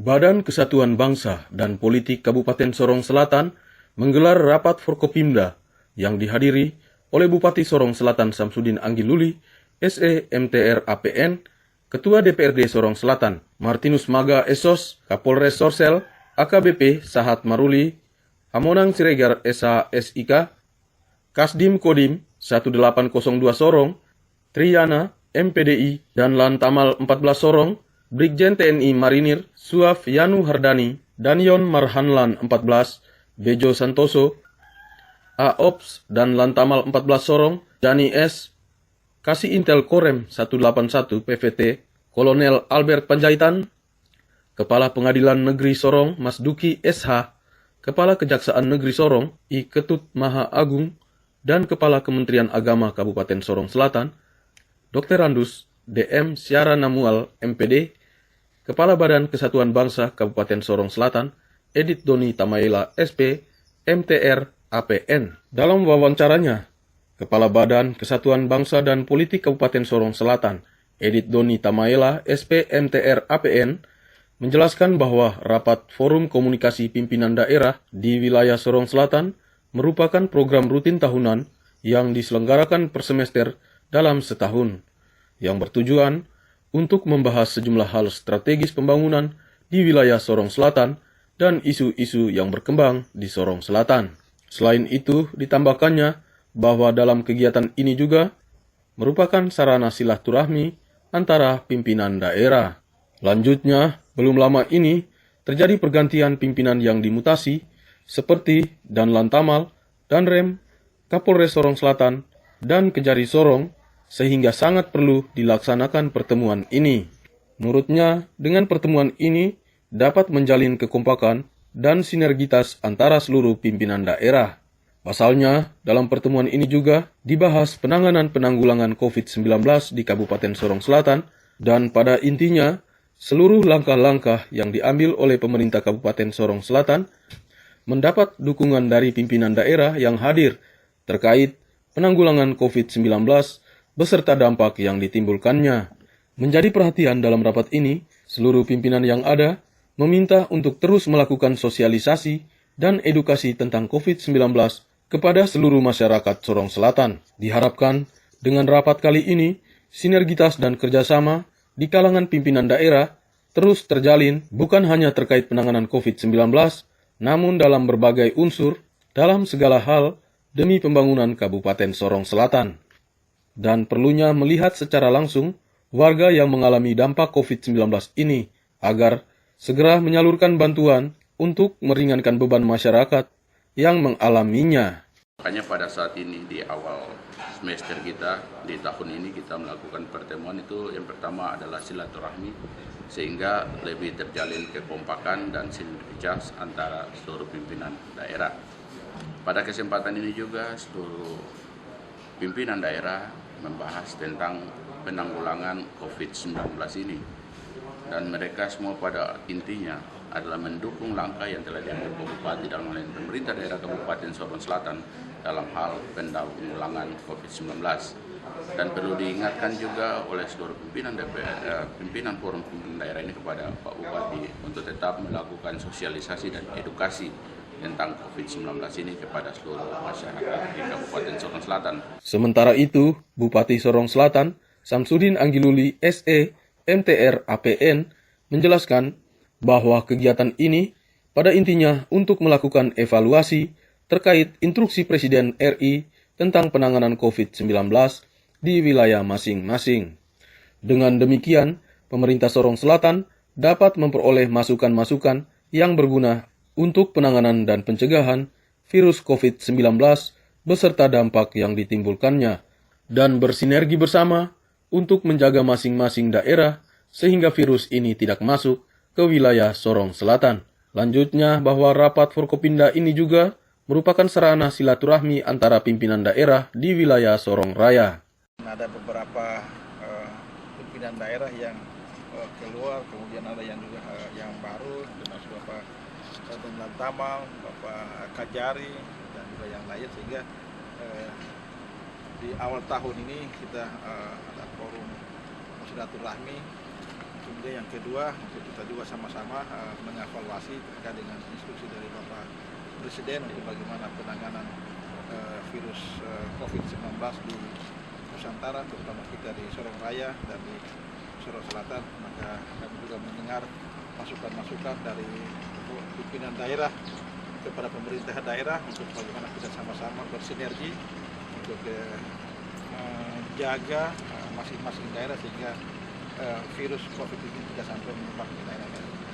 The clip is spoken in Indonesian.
Badan Kesatuan Bangsa dan Politik Kabupaten Sorong Selatan menggelar rapat Forkopimda yang dihadiri oleh Bupati Sorong Selatan Samsudin Anggiluli, SE MTR APN, Ketua DPRD Sorong Selatan Martinus Maga Esos, Kapolres Sorsel, AKBP Sahat Maruli, Hamonang Siregar SH SIK, Kasdim Kodim 1802 Sorong, Triana MPDI dan Lantamal 14 Sorong, Brigjen TNI Marinir Suaf Yanu Hardani, Danyon Marhanlan 14, Bejo Santoso, AOPS dan Lantamal 14 Sorong, Dani S, Kasih Intel Korem 181 PVT, Kolonel Albert Panjaitan, Kepala Pengadilan Negeri Sorong Mas Duki SH, Kepala Kejaksaan Negeri Sorong I Ketut Maha Agung, dan Kepala Kementerian Agama Kabupaten Sorong Selatan, Dr. Randus DM Syara Namual MPD, Kepala Badan Kesatuan Bangsa Kabupaten Sorong Selatan, Edith Doni Tamaela SP, MTR APN. Dalam wawancaranya, Kepala Badan Kesatuan Bangsa dan Politik Kabupaten Sorong Selatan, Edith Doni Tamaela SP, MTR APN, menjelaskan bahwa rapat Forum Komunikasi Pimpinan Daerah di wilayah Sorong Selatan merupakan program rutin tahunan yang diselenggarakan per semester dalam setahun, yang bertujuan untuk membahas sejumlah hal strategis pembangunan di wilayah Sorong Selatan dan isu-isu yang berkembang di Sorong Selatan. Selain itu, ditambahkannya bahwa dalam kegiatan ini juga merupakan sarana silaturahmi antara pimpinan daerah. Lanjutnya, belum lama ini terjadi pergantian pimpinan yang dimutasi seperti Dan Lantamal, Danrem, Kapolres Sorong Selatan, dan Kejari Sorong, sehingga sangat perlu dilaksanakan pertemuan ini. Menurutnya, dengan pertemuan ini dapat menjalin kekompakan dan sinergitas antara seluruh pimpinan daerah. Pasalnya, dalam pertemuan ini juga dibahas penanggulangan COVID-19 di Kabupaten Sorong Selatan, dan pada intinya, seluruh langkah-langkah yang diambil oleh pemerintah Kabupaten Sorong Selatan mendapat dukungan dari pimpinan daerah yang hadir terkait penanggulangan COVID-19 beserta dampak yang ditimbulkannya. Menjadi perhatian dalam rapat ini, seluruh pimpinan yang ada meminta untuk terus melakukan sosialisasi dan edukasi tentang COVID-19 kepada seluruh masyarakat Sorong Selatan. Diharapkan dengan rapat kali ini, sinergitas dan kerjasama di kalangan pimpinan daerah terus terjalin bukan hanya terkait penanganan COVID-19, namun dalam berbagai unsur dalam segala hal demi pembangunan Kabupaten Sorong Selatan. Dan perlunya melihat secara langsung warga yang mengalami dampak COVID-19 ini agar segera menyalurkan bantuan untuk meringankan beban masyarakat yang mengalaminya. Makanya pada saat ini di awal semester kita, di tahun ini kita melakukan pertemuan itu yang pertama adalah silaturahmi sehingga lebih terjalin kekompakan dan sinergitas antara seluruh pimpinan daerah. Pada kesempatan ini juga seluruh pimpinan daerah membahas tentang penanggulangan COVID-19 ini. Dan mereka semua pada intinya adalah mendukung langkah yang telah diambil Bupati dan oleh pemerintah daerah Kabupaten Sorong Selatan dalam hal penanggulangan COVID-19. Dan perlu diingatkan juga oleh seluruh pimpinan forum pimpinan daerah ini kepada Pak Bupati untuk tetap melakukan sosialisasi dan edukasi tentang COVID-19 ini kepada seluruh masyarakat di Kabupaten Sorong Selatan. Sementara itu, Bupati Sorong Selatan, Samsudin Anggiluli SE, MTR APN, menjelaskan bahwa kegiatan ini pada intinya untuk melakukan evaluasi terkait instruksi Presiden RI tentang penanganan COVID-19 di wilayah masing-masing. Dengan demikian, pemerintah Sorong Selatan dapat memperoleh masukan-masukan yang berguna untuk penanganan dan pencegahan virus COVID-19 beserta dampak yang ditimbulkannya, dan bersinergi bersama untuk menjaga masing-masing daerah sehingga virus ini tidak masuk ke wilayah Sorong Selatan. Lanjutnya bahwa rapat Forkopimda ini juga merupakan sarana silaturahmi antara pimpinan daerah di wilayah Sorong Raya. Ada beberapa pimpinan daerah yang keluar, kemudian ada yang juga yang baru, termasuk Bapak Dan Tamal, Bapak Kajari, dan juga yang lain, sehingga di awal tahun ini kita ada forum silaturahmi Kemudian yang kedua, untuk kita juga sama-sama mengevaluasi terkait dengan instruksi dari Bapak Presiden untuk bagaimana penanganan virus COVID-19 di Nusantara, terutama kita di Sorong Raya dan di Sorong Selatan. Maka kami juga mendengar masukan-masukan dari pimpinan daerah kepada pemerintah daerah untuk bagaimana kita sama-sama bersinergi untuk jaga masing-masing daerah sehingga virus COVID ini tidak sampai menyebar ke daerah-daerah.